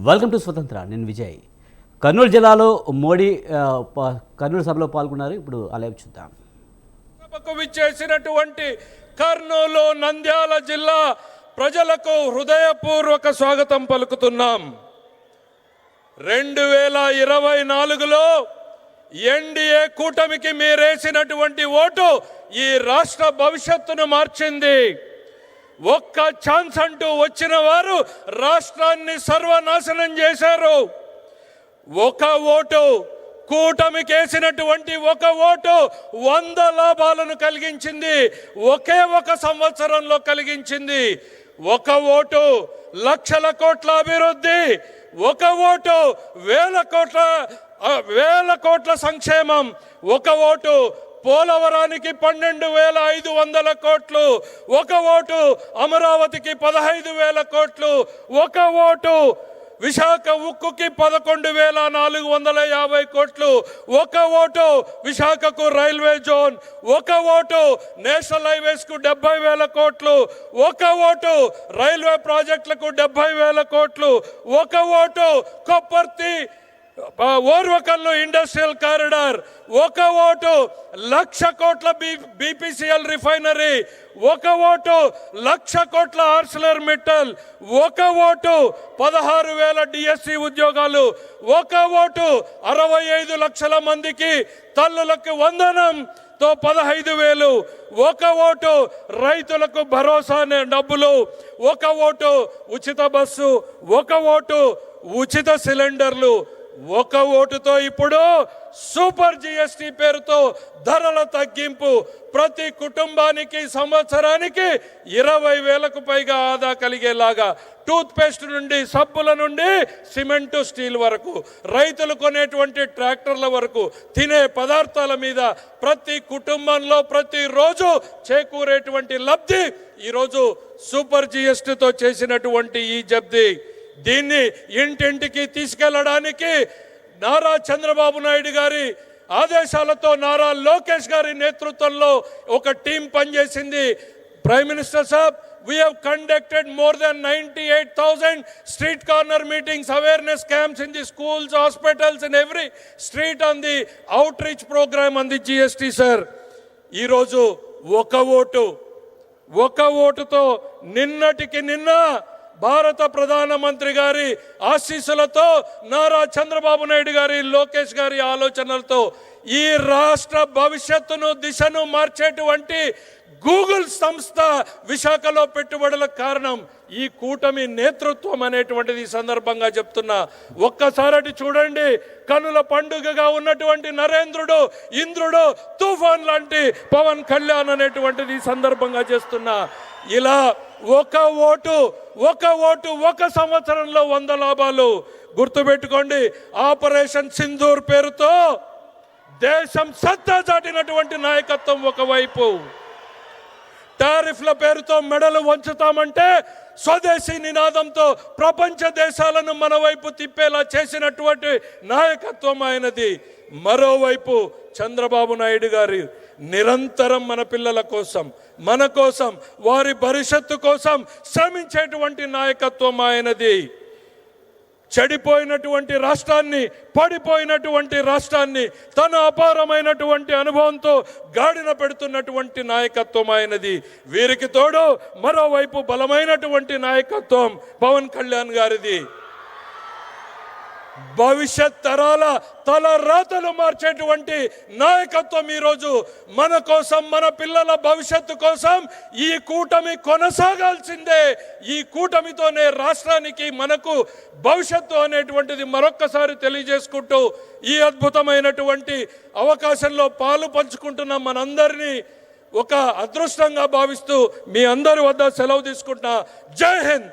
Welcome to స్వతంత్ర. నేను విజయ్. కర్నూలు జిల్లాలో మోడీ కర్నూలు సభలో పాల్గొన్నారు. ఇప్పుడు అలా చూద్దాం. సభకు విచ్చేసినటువంటి కర్నూలు నంద్యాల జిల్లా ప్రజలకు హృదయపూర్వక స్వాగతం పలుకుతున్నాం. 2024లో ఎన్డీఏ కూటమికి మీరేసినటువంటి ఓటు ఈ రాష్ట్ర భవిష్యత్తును మార్చింది. ఒక్క ఛాన్స్ అంటూ వచ్చిన వారు రాష్ట్రాన్ని సర్వనాశనం చేశారు. ఒక ఓటు కూటమికి వేసినటువంటి ఒక ఓటు 100 లాభాలను కలిగించింది. ఒకే ఒక సంవత్సరంలో కలిగించింది. ఒక ఓటు లక్షల కోట్ల అభివృద్ధి, ఒక ఓటు వేల కోట్ల సంక్షేమం, ఒక ఓటు పోలవరానికి 12,500 కోట్లు, ఒక ఓటు అమరావతికి 15,000 కోట్లు, ఒక ఓటు విశాఖ ఉక్కుకి 11,450 కోట్లు, ఒక ఓటు విశాఖకు రైల్వే జోన్, ఒక ఓటు నేషనల్ హైవేస్ కు 70,000 కోట్లు, ఒక ఓటు రైల్వే ప్రాజెక్టులకు 70,000 కోట్లు, ఒక vote Kopparthi Orvakallu industrial corridor, ఒక ఓటు 1,00,000 కోట్ల బీపీసీఎల్ రిఫైనరీ, ఒక ఓటు 1,00,000 కోట్ల ఆర్సిలర్ మిట్టల్, ఒక ఓటు 16,000 డిఎస్సి ఉద్యోగాలు, ఒక ఓటు 65 లక్షల మందికి తల్లులకు వందనంతో 15,000, ఒక ఓటు రైతులకు భరోసా డబ్బులు, ఒక ఓటు ఉచిత బస్సు, ఒక ఓటు ఉచిత సిలిండర్లు, ఒక ఓటుతో ఇప్పుడు సూపర్ జిఎస్టి పేరుతో ధరల తగ్గింపు, ప్రతి కుటుంబానికి సంవత్సరానికి 20,000కు పైగా ఆదా కలిగేలాగా, టూత్ పేస్ట్ నుండి సబ్బుల నుండి సిమెంటు స్టీల్ వరకు, రైతులు కొనేటువంటి ట్రాక్టర్ల వరకు, తినే పదార్థాల మీద ప్రతి కుటుంబంలో ప్రతిరోజు చేకూరేటువంటి లబ్ధి ఈరోజు సూపర్ జిఎస్టితో చేసినటువంటి ఈ జబ్ది. దీన్ని ఇంటింటికి తీసుకెళ్లడానికి నారా చంద్రబాబు నాయుడు గారి ఆదేశాలతో నారా లోకేష్ గారి నేతృత్వంలో ఒక టీం పనిచేసింది. Prime minister Saab, we have conducted more than 98,000 street corner meetings, awareness camps in the schools, hospitals, in every street on the outreach program on the GST, sir. ఈరోజు ఒక ఓటుతో నిన్నటికి నిన్న భారత ప్రధానమంత్రి గారి ఆశీస్సులతో, నారా చంద్రబాబు నాయుడు గారి, లోకేష్ గారి ఆలోచనలతో ఈ రాష్ట్ర భవిష్యత్తును దిశను మార్చేటువంటి గూగుల్ సంస్థ విశాఖలో పెట్టుబడులకు కారణం ఈ కూటమి నేతృత్వం అనేటువంటిది ఈ సందర్భంగా చెప్తున్నా. ఒక్కసారి చూడండి, కనుల పండుగగా ఉన్నటువంటి నరేంద్రుడు, ఇంద్రుడు, తుఫాన్ లాంటి పవన్ కళ్యాణ్ అనేటువంటిది ఈ సందర్భంగా చేస్తున్నా. ఇలా ఒక ఓటు ఒక సంవత్సరంలో 100 లాభాలు. గుర్తుపెట్టుకోండి, ఆపరేషన్ సింధూర్ పేరుతో దేశం సత్తా చాటినటువంటి నాయకత్వం ఒకవైపు, టారిఫ్ల పేరుతో మెడలు వంచుతామంటే స్వదేశీ నినాదంతో ప్రపంచ దేశాలను మన వైపు తిప్పేలా చేసినటువంటి నాయకత్వం ఆయనది. మరోవైపు చంద్రబాబు నాయుడు గారి నిరంతరం మన పిల్లల కోసం, మన కోసం, వారి భవిష్యత్తు కోసం శ్రమించేటువంటి నాయకత్వం ఆయనది. చెడిపోయినటువంటి రాష్ట్రాన్ని, పడిపోయినటువంటి రాష్ట్రాన్ని తన అపారమైనటువంటి అనుభవంతో గాడిన పెడుతున్నటువంటి నాయకత్వం ఆయనది. వీరికి తోడు మరోవైపు బలమైనటువంటి నాయకత్వం పవన్ కళ్యాణ్ గారిది. భవిష్యత్ తరాల తల రాతలు మార్చేటువంటి నాయకత్వం ఈరోజు మన కోసం, మన పిల్లల భవిష్యత్తు కోసం ఈ కూటమి కొనసాగాల్సిందే. ఈ కూటమితోనే రాష్ట్రానికి, మనకు భవిష్యత్తు అనేటువంటిది మరొక్కసారి తెలియజేసుకుంటూ ఈ అద్భుతమైనటువంటి అవకాశంలో పాలు పంచుకుంటున్న మనందరినీ ఒక అదృష్టంగా భావిస్తూ మీ అందరి వద్ద సెలవు తీసుకుంటున్నా. జై హింద్.